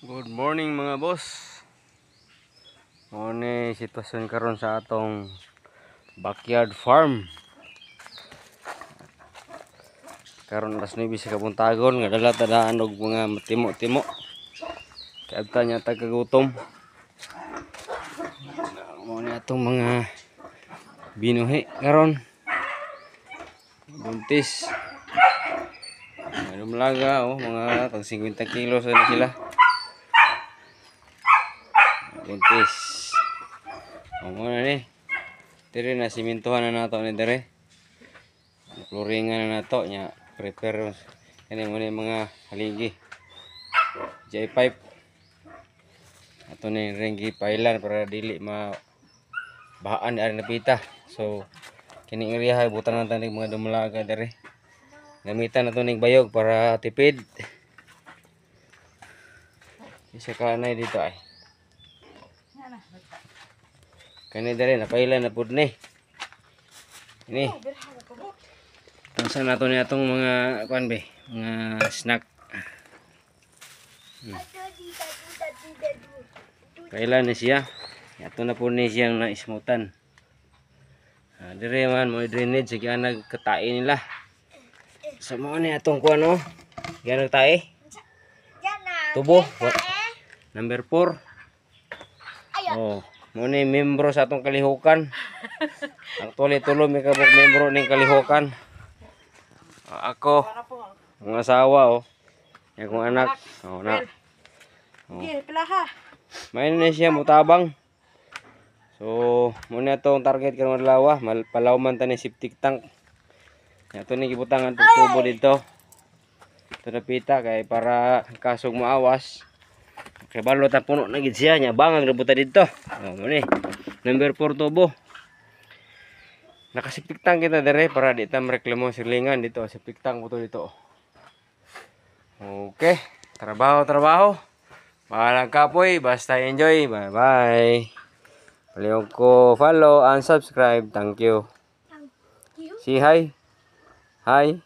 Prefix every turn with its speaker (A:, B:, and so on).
A: Good morning mga boss. Mo ni sitwasyon karon sa atong backyard farm. Karon alas 9 sa kabuntagon nga dala tadaan og mga timo-timo. Kaadta nya tagagutom. Mo ni atong mga binuhi karon. Buntis. Ano malaga mga tag 50 kilos na sila. Buntis. Muna ni. Dire na simintuhan na nato ni dire. Floringan na nato nya prepare kani mo ni mga haligi. J-pipe. Ato ni ringi pailan para dili bahaan ari napita. So kini area hay butang nang tanig mga dumalaga dire. Gamitan nato ning bayog para tipid. Isa kanay dito ay. Kani dire napailan na pud ni. Ini. Tansa nato ni atong mga kuan be, mga snack. Pailan ni siya. Ato na pud ni siyang naismutan. Dire man mo drainage sige nagkatae nila. Sa mo ni atong kuan oh. Yan nagtae. Tubo. Number 4. Oh. Muna membro sa atong kalihukan. Actually tulo may kabuk membro ning kalihukan. Ako ang asawa yung akong anak. Na.
B: Okay, pilaha.
A: May na siya mutabang. So muna itong target karong adlaw, palawman ta ni septic tank. Ato ni gibutangan og tubo dito. Ito napita kay para kasog maawas. Kay balot ta puno na gid siya nya bangang rebuta dito. Oh, mo ni. Number 4 tubo. Nakasiptik tank kita dire para di ta mareklamo silingan dito. Septic tank mo to dito. Okay, trabaho. Bahalang kapoy, basta enjoy. Bye-bye. Palihog ko follow and subscribe. Thank you.
B: Thank you.
A: See hi. Hi.